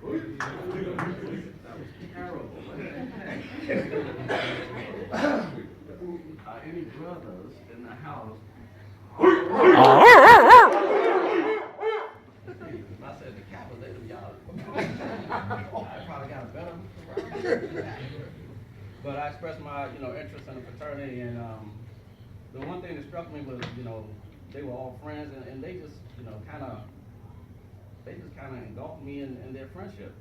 That was terrible. Any brothers in the house? I said the capitalism, y'all. I probably got a better. But I expressed my, interest in the fraternity, and the one thing that struck me was, they were all friends, and they just, they just kind of engulfed me in their friendship.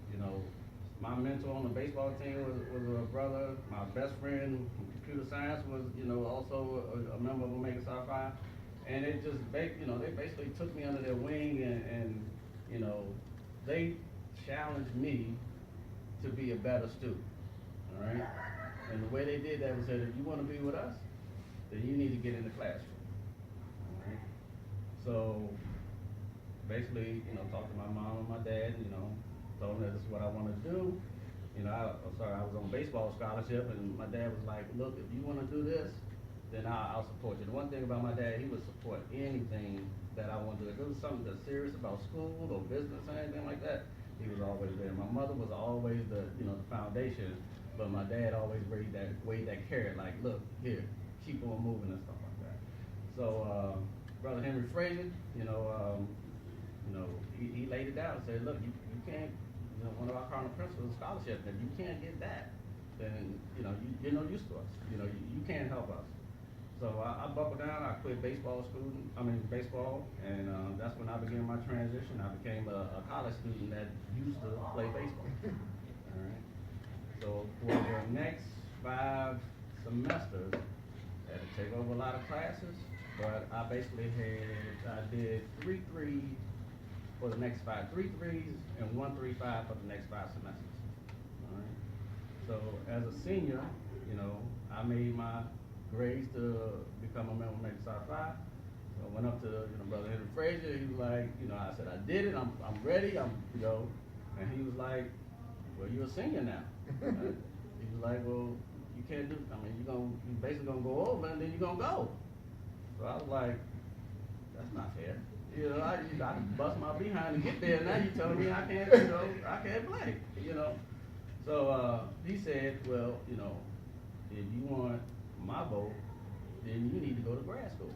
My mentor on the baseball team was a brother. My best friend in computer science was, also a member of Omega Psi Phi. And it just, they basically took me under their wing, and they challenged me to be a better student. All right. And the way they did that was that if you want to be with us, then you need to get in the classroom. All right. So basically, talked to my mom and my dad, told them that this is what I want to do. I was on baseball scholarship, and my dad was like, look, if you want to do this, then I'll support you. The one thing about my dad, he would support anything that I wanted to do. If it was something that's serious about school or business or anything like that, he was always there. My mother was always the foundation, but my dad always weighed that carrot, like, look, here, keep on moving and stuff like that. So, Brother Henry Frazier, he laid it down and said, look, you can't, one of our cardinal principles is scholarship. If you can't get that, then, you're no use to us. You can't help us. So I buckled down. I quit baseball, and that's when I began my transition. I became a college student that used to play baseball. All right. So for the next 5 semesters, I had to take over a lot of classes, but I basically did 3 threes for the next 5, 3 threes and 1 3-5 for the next 5 semesters. All right. So as a senior, I made my grades to become a member of Omega Psi Phi. So I went up to Brother Henry Frazier. He was like, I said I did it. I'm ready. And he was like, well, you're a senior now. Right? He was like, well, you can't do. You're basically gonna go over and then you're gonna go. So I was like, that's not fair. I bust my behind to get there. Now you're telling me I can't, I can't play. So he said, well, if you want my vote, then you need to go to grad school.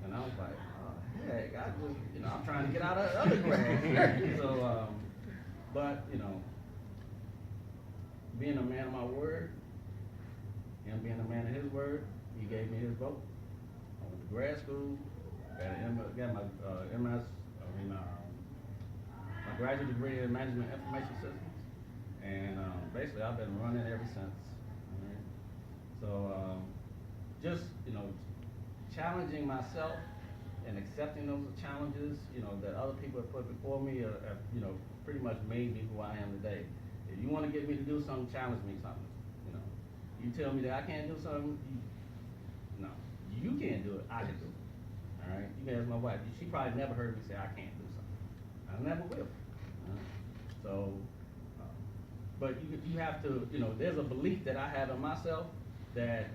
And I was like, oh, heck, I'm trying to get out of undergrad. So, but, being a man of my word, and being a man of his word, he gave me his vote. I went to grad school, got my MS, my graduate degree in management information systems, and basically I've been running ever since. So just, challenging myself and accepting those challenges, that other people have put before me have, pretty much made me who I am today. If you want to get me to do something, challenge me something. You tell me that I can't do something, no, you can't do it, I can do it. All right? You can ask my wife. She probably never heard me say I can't do something. I never will. So, but you have to, there's a belief that I have in myself that,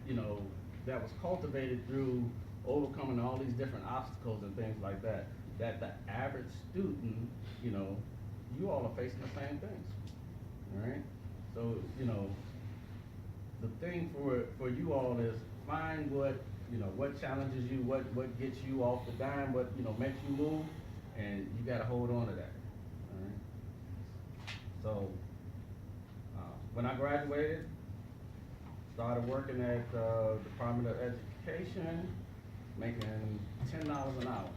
that was cultivated through overcoming all these different obstacles and things like that, that the average student, you all are facing the same things, all right? So, the thing for you all is find what challenges you, what gets you off the dime, what, makes you move, and you gotta hold on to that, all right? So, when I graduated, started working at the Department of Education, making $10 an hour.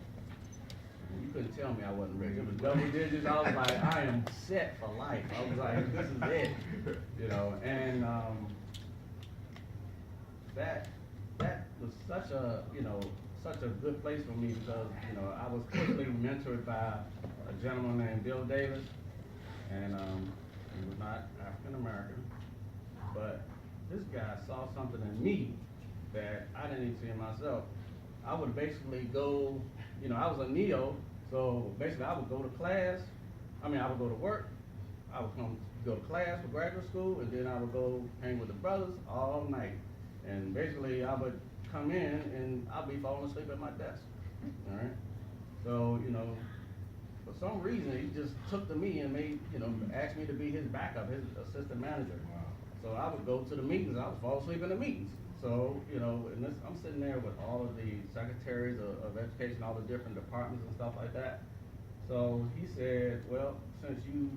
And you couldn't tell me I wasn't rich. It was double digits. I was like, I am set for life. I was like, this is it. And that was such a good place for me because, I was quickly mentored by a gentleman named Bill Davis, and he was not African American, but this guy saw something in me that I didn't even see in myself. I would basically go, I was a neo, so basically I would go to class, I would go to work, I would go to class for graduate school, and then I would go hang with the brothers all night. And basically I would come in and I'd be falling asleep at my desk, all right? So, for some reason, he just took to me and asked me to be his backup, his assistant manager. Wow. So I would go to the meetings, I would fall asleep in the meetings. So, I'm sitting there with all of the secretaries of education, all the different departments and stuff like that. So he said, well, since you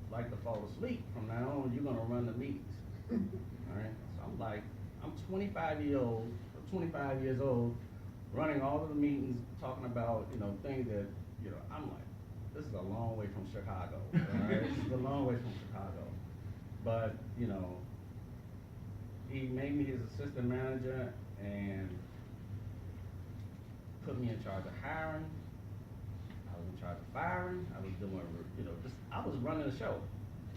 like to fall asleep, from now on, you're gonna run the meetings. All right, so I'm like, I'm 25 years old, running all of the meetings, talking about, things that, I'm like, this is a long way from Chicago, all right? This is a long way from Chicago. But, he made me his assistant manager and put me in charge of hiring. I was in charge of firing. I was doing, I was running the show,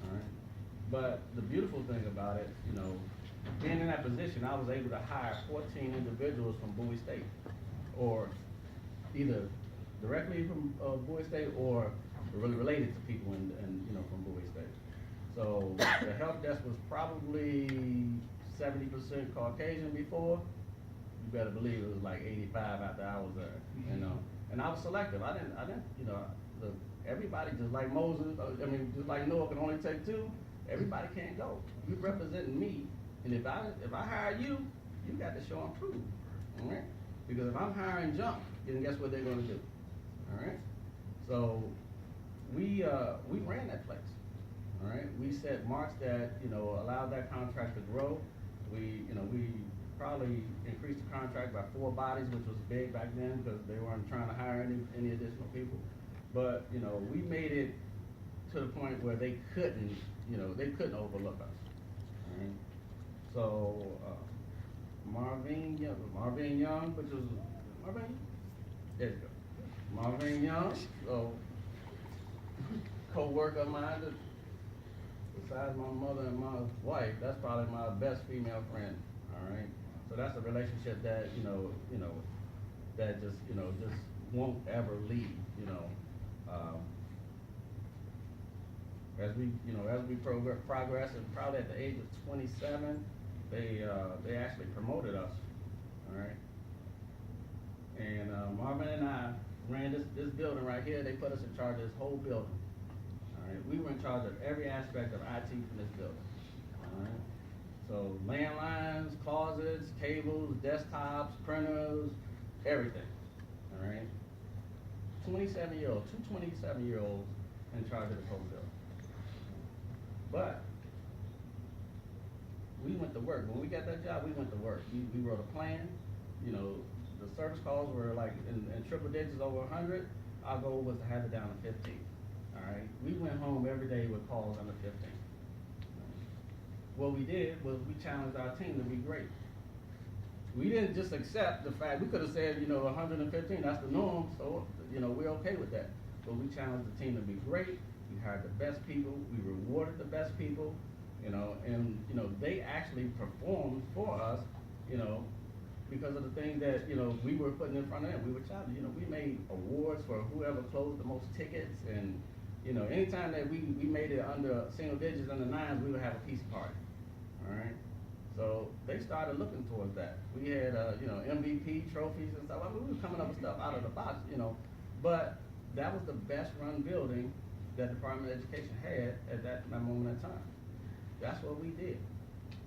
all right? But the beautiful thing about it, being in that position, I was able to hire 14 individuals from Bowie State, or either directly from Bowie State or really related to people from Bowie State. So the help desk was probably 70% Caucasian before. You better believe it was like 85 after I was there, And I was selective. I didn't, look, everybody just like Moses, just like Noah can only take two. Everybody can't go. You representing me, and if I hire you, you got to show and prove, all right? Because if I'm hiring junk, then guess what they're going to do, all right? So we ran that place, all right? We set marks that allowed that contract to grow. We probably increased the contract by 4 bodies, which was big back then because they weren't trying to hire any additional people. But we made it to the point where they couldn't overlook us. All right? So Marvin Young, which was Marvin. There you go. Marvin Young, so co-worker of mine. Besides my mother and my wife, that's probably my best female friend. All right. So that's a relationship that that just won't ever leave. As we progress, and probably at the age of 27, they actually promoted us. All right. And Marvin and I ran this building right here. They put us in charge of this whole building. All right. We were in charge of every aspect of IT in this building. All right. So landlines, closets, cables, desktops, printers, everything. All right. 27-year-olds, two 27-year-olds in charge of the whole building. But we went to work. When we got that job, we went to work. We wrote a plan. The service calls were like in triple digits over 100. Our goal was to have it down to 15. All right. We went home every day with calls under 15. What we did was we challenged our team to be great. We didn't just accept the fact, we could have said, 115, that's the norm, so, we're okay with that. But we challenged the team to be great. We hired the best people. We rewarded the best people, and, they actually performed for us, because of the things that, we were putting in front of them. We were challenged. We made awards for whoever closed the most tickets, and, anytime that we made it under single digits, under 9s, we would have a pizza party. All right, so they started looking towards that. We had, MVP trophies and stuff. We were coming up with stuff out of the box, but that was the best run building that the Department of Education had at that moment in time. That's what we did,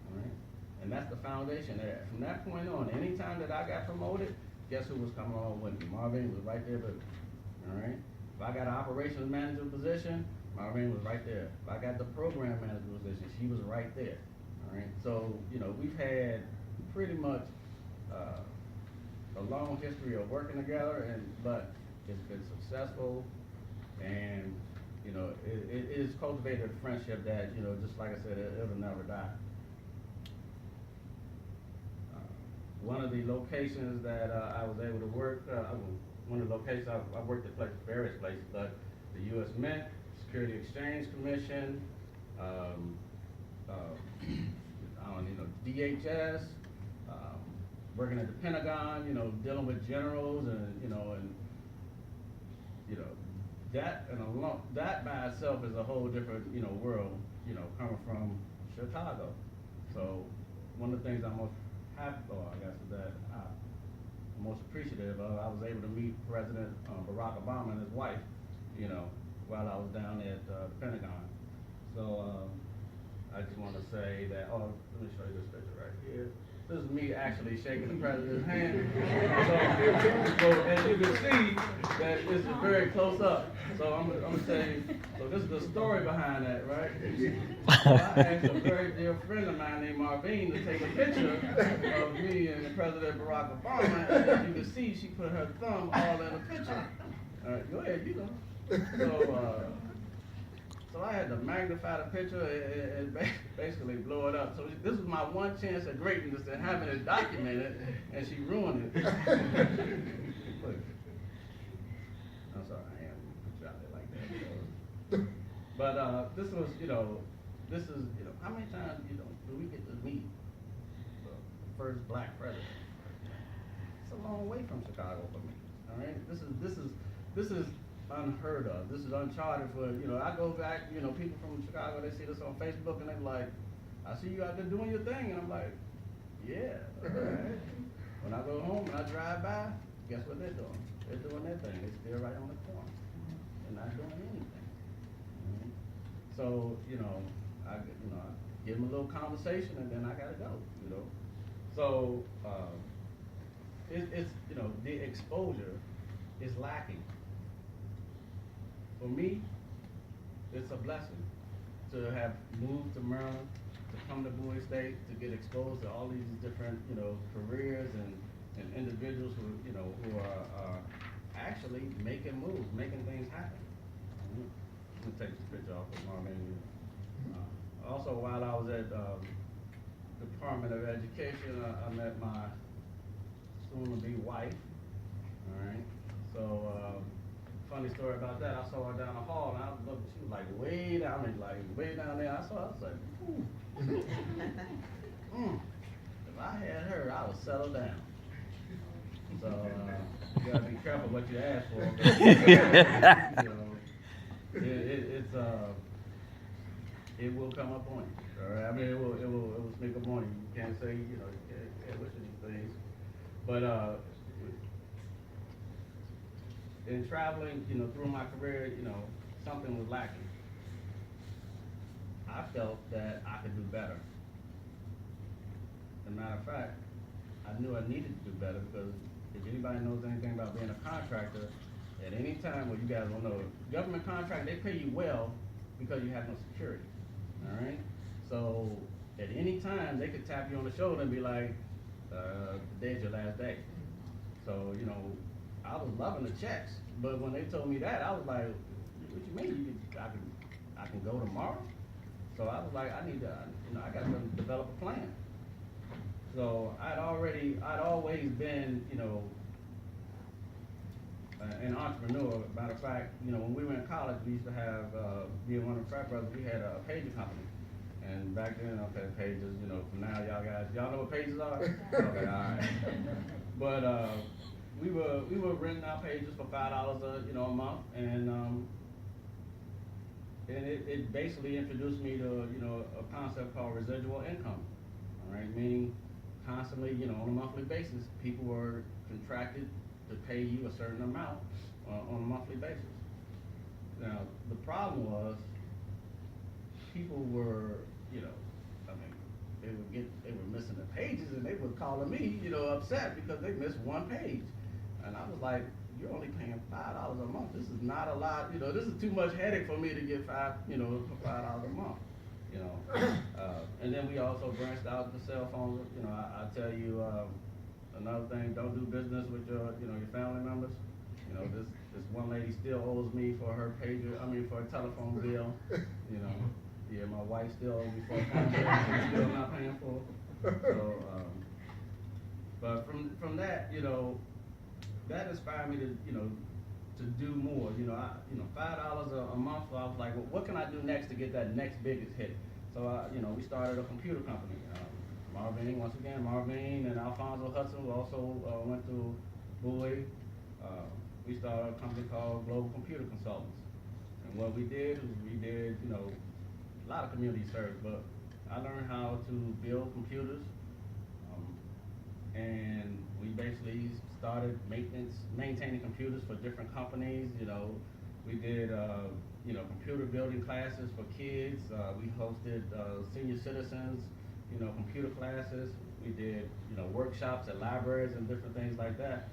all right? And that's the foundation there. From that point on, anytime that I got promoted, guess who was coming along with me? Marvin was right there with me, all right? If I got an operations manager position, Marvin was right there. If I got the program manager position, she was right there. All right, so we've had pretty much a long history of working together, but it's been successful, and it has cultivated a friendship that just like I said, it'll never die. One of the locations that I was able to work, one of the locations I've worked at various places, but the U.S. Mint, Security Exchange Commission. DHS, working at the Pentagon, dealing with generals, and that by itself is a whole different world, coming from Chicago. So one of the things I'm most happy for, I guess, is that I'm most appreciative of. I was able to meet President Barack Obama and his wife, you know, while I was down at the Pentagon. So I just want to say that, oh, let me show you this picture right here. This is me actually shaking the president's hand. So as you can see, that it's very close up. So I'm gonna say, so this is the story behind that, right? So I asked a very dear friend of mine named Marvine to take a picture of me and President Barack Obama. And as you can see, she put her thumb all in the picture. All right, go ahead, you know. So I had to magnify the picture and basically blow it up. So this was my one chance at greatness and having it documented, and she ruined it. Look. I'm sorry, I am put you out there like that. But this was, how many times, do we get to meet the first black president? It's a long way from Chicago for me. All right, this is unheard of. This is uncharted for, I go back, people from Chicago, they see this on Facebook and they're like, I see you out there doing your thing, and I'm like, yeah, all right. When I go home and I drive by, guess what they're doing? They're doing their thing. They're still right on the corner. They're not doing anything. Mm-hmm. So, I give them a little conversation and then I gotta go, So, it's the exposure is lacking. For me, it's a blessing to have moved to Maryland, to come to Bowie State, to get exposed to all these different, careers and individuals who are actually making moves, making things happen. Let me take this picture off of Marvin. Also, while I was at Department of Education, I met my soon-to-be wife. All right, so. Funny story about that. I saw her down the hall, and I was looking. She was like way down, way down there. I was like, ooh. If I had her, I would settle down. So you gotta be careful what you ask for. It will come up on you. All right. I mean, it will sneak up on you. You can't say, you can't wish these things, but in traveling, through my career, something was lacking. I felt that I could do better. As a matter of fact, I knew I needed to do better because if anybody knows anything about being a contractor, at any time, well, you guys don't know, government contract, they pay you well because you have no security, all right? So at any time, they could tap you on the shoulder and be like, today's your last day. So, I was loving the checks, but when they told me that, I was like, what you mean? I can go tomorrow? So I was like, I got to develop a plan. So I'd always been, an entrepreneur. Matter of fact, when we were in college, we used to have, me and one of the frat brothers, we had a pager company. And back then, okay, pages, from now, y'all know what pages are? Okay, all right. But, we were renting out pages for $5 a month, and it basically introduced me to a concept called residual income. All right, meaning constantly on a monthly basis, people were contracted to pay you a certain amount on a monthly basis. Now the problem was people were they were missing the pages, and they were calling me upset because they missed one page. And I was like, you're only paying $5 a month. This is not a lot. This is too much headache for me to get $5 a month. And then we also branched out the cell phones. I tell you another thing: don't do business with your family members. This one lady still owes me for her for a telephone bill. Yeah, my wife still owes me for a phone bill. She's still not paying for. So, but from that, that inspired me to do more. $5 a month. So I was like, well, what can I do next to get that next biggest hit? So we started a computer company. Marvin and Alfonso Hudson who also went to Bowie. We started a company called Global Computer Consultants. And what we did is a lot of community service, but I learned how to build computers, and we basically started maintaining computers for different companies, We did, computer building classes for kids. We hosted senior citizens, computer classes. We did, workshops at libraries and different things like that.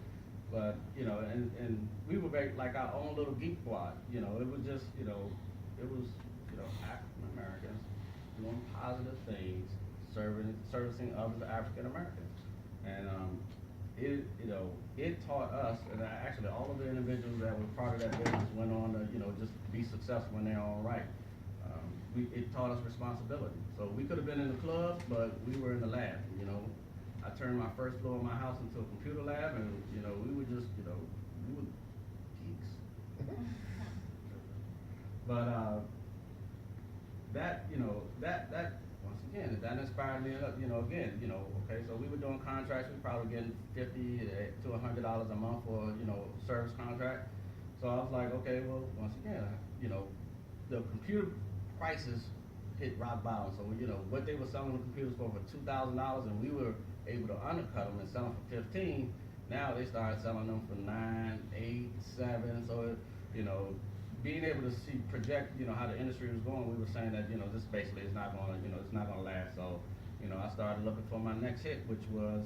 But, and we were very, like our own little geek squad. It was just, it was, African Americans doing positive things, servicing other African Americans. And it taught us, and actually all of the individuals that were part of that business went on to, just be successful in their own right. It taught us responsibility. So we could have been in the club, but we were in the lab. I turned my first floor of my house into a computer lab, and we were just, we were geeks. But that once again, that inspired me. Okay, so we were doing contracts. We were probably getting $50 to $100 a month for service contract. So I was like, okay, well, once again, the computer prices hit rock bottom. So what they were selling the computers for $2,000, and we were able to undercut them and sell them for 15. Now they started selling them for 9, 8, 7. So being able to project how the industry was going, we were saying that this basically is not going to it's not going to last. So I started looking for my next hit, which was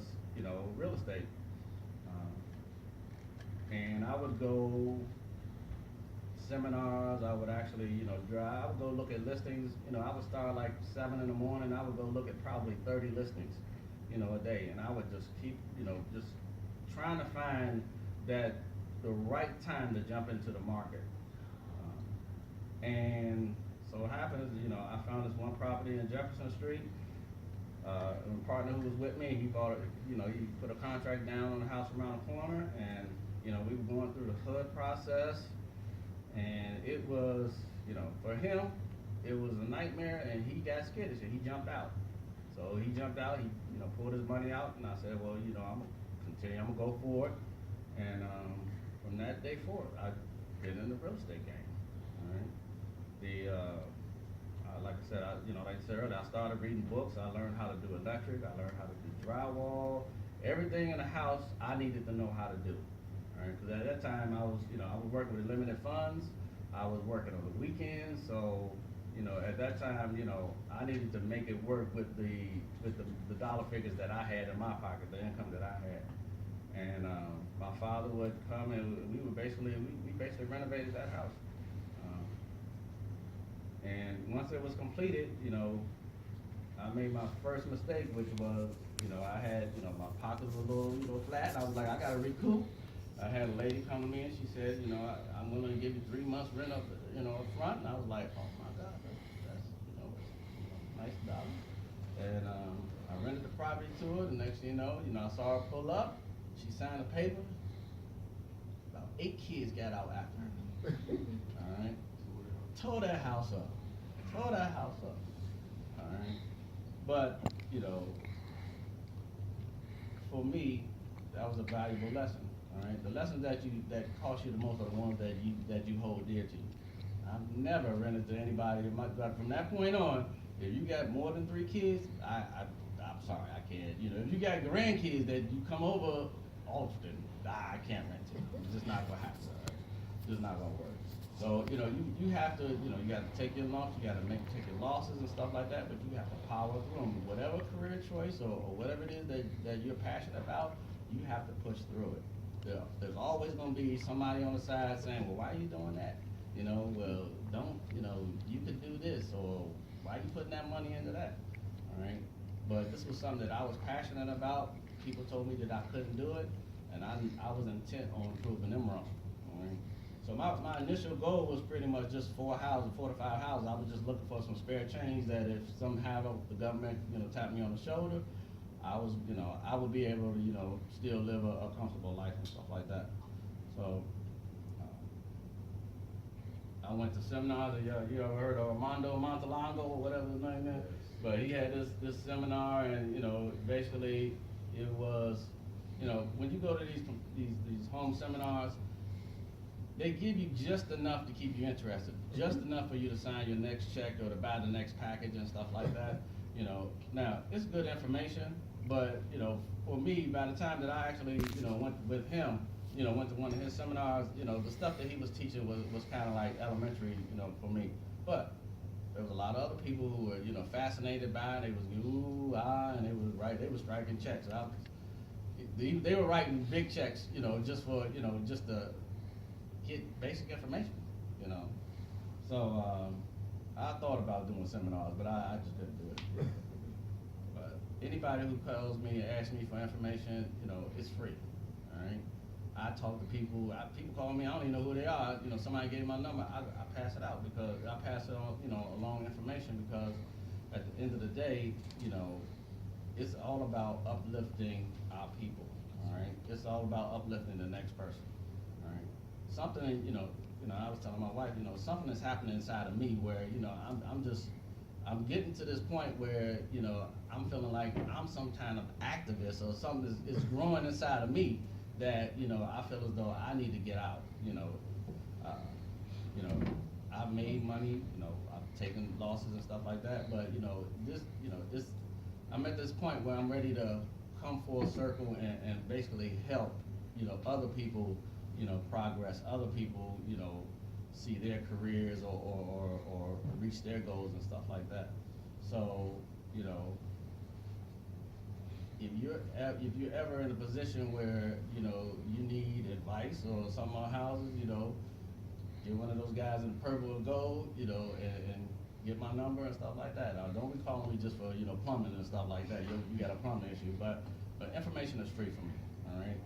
real estate. And I would go seminars. I would actually drive. I would go look at listings. I would start like 7 in the morning. I would go look at probably 30 listings a day, and I would just keep just trying to find that the right time to jump into the market. And so what happens, I found this one property in Jefferson Street. A partner who was with me, he bought it, he put a contract down on the house around the corner, and, we were going through the HUD process, and it was, for him, it was a nightmare, and he got skittish, and he jumped out. So he jumped out, he, pulled his money out, and I said, well, I'm gonna continue, I'm gonna go for it. And from that day forward, I've been in the real estate game, all right? Like I said, like I said earlier, I started reading books. I learned how to do electric. I learned how to do drywall. Everything in the house, I needed to know how to do. All right, because at that time, I was working with limited funds. I was working on the weekends. So, at that time, I needed to make it work with the dollar figures that I had in my pocket, the income that I had. And my father would come, and we basically renovated that house. And once it was completed, I made my first mistake, which was, I had, my pockets were a little, flat, and I was like, I gotta recoup. I had a lady come to me and she said, I'm willing to give you 3 months rent up, up front. And I was like, oh my God, that's nice dollar. And I rented the property to her. The next thing you know, I saw her pull up. She signed a paper. About 8 kids got out after her. All right. Tore that house up. All right. But, for me, that was a valuable lesson. All right. The lessons that cost you the most are the ones that you hold dear to you. I've never rented to anybody. But from that point on, if you got more than 3 kids, I'm sorry, I can't. If you got grandkids that you come over often, I can't rent to. It's just not gonna happen. Right? It's just not gonna work. So, you have to, you got to take your lumps, you got to take your losses and stuff like that, but you have to power through them. Whatever career choice or whatever it is that you're passionate about, you have to push through it. There's always going to be somebody on the side saying, well, why are you doing that? Well, don't, you could do this, or why are you putting that money into that? All right? But this was something that I was passionate about. People told me that I couldn't do it, and I was intent on proving them wrong. All right? So my initial goal was pretty much just 4 to 5 houses. I was just looking for some spare change that if somehow the government, tapped me on the shoulder, I would be able to, still live a comfortable life and stuff like that. So I went to seminars. You ever heard of Armando Montalongo or whatever his name is? But he had this seminar, and basically it was, when you go to these home seminars, they give you just enough to keep you interested, just enough for you to sign your next check or to buy the next package and stuff like that. Now it's good information, but for me, by the time that I actually went with him, went to one of his seminars. The stuff that he was teaching was kind of like elementary, for me. But there was a lot of other people who were, fascinated by it. They was ooh, ah, and they were striking checks. They were writing big checks, just for, just to get basic information, you know. So I thought about doing seminars, but I just didn't do it. But anybody who calls me and asks me for information, it's free. All right. I talk to people. People call me. I don't even know who they are. Somebody gave my number. I pass it out because I pass it on. Along information because at the end of the day, it's all about uplifting our people. All right. It's all about uplifting the next person. All right. Something. I was telling my wife. Something is happening inside of me where I'm getting to this point where, I'm feeling like I'm some kind of activist or something is growing inside of me that, I feel as though I need to get out, uh, you know, I've made money, I've taken losses and stuff like that, but, this, I'm at this point where I'm ready to come full circle and basically help, other people, progress, other people, see their careers or reach their goals and stuff like that. So, if you're ever in a position where, you need advice or some more houses, get one of those guys in purple or gold, and get my number and stuff like that. Don't be calling me just for, plumbing and stuff like that. You got a plumbing issue, but information is free for me, all right?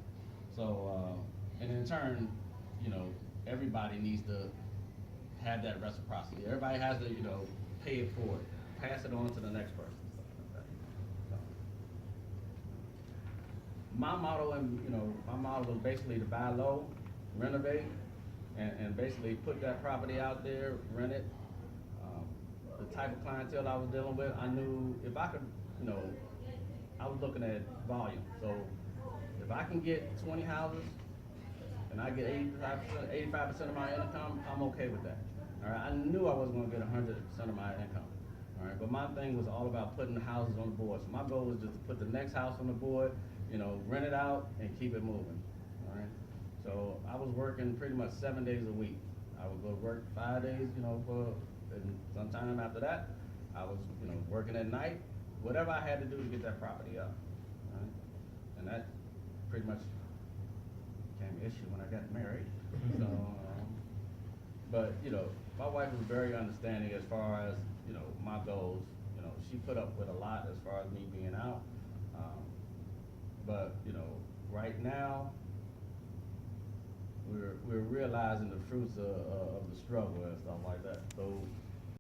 So, and in turn, everybody needs to have that reciprocity. Everybody has to, pay it forward, pass it on to the next person. So, my motto was basically to buy low, renovate, and basically put that property out there, rent it. The type of clientele I was dealing with, I knew if I could, I was looking at volume. So if I can get 20 houses and I get 85% of my income, I'm okay with that. All right, I knew I wasn't going to get 100% of my income. All right, but my thing was all about putting the houses on the board. So my goal was just to put the next house on the board, rent it out and keep it moving. All right, so I was working pretty much 7 days a week. I would go to work 5 days, and sometime after that, I was, working at night, whatever I had to do to get that property up. All right, and that pretty much became an issue when I got married. So, but my wife was very understanding as far as my goals. She put up with a lot as far as me being out. But right now we're realizing the fruits of the struggle and stuff like that. So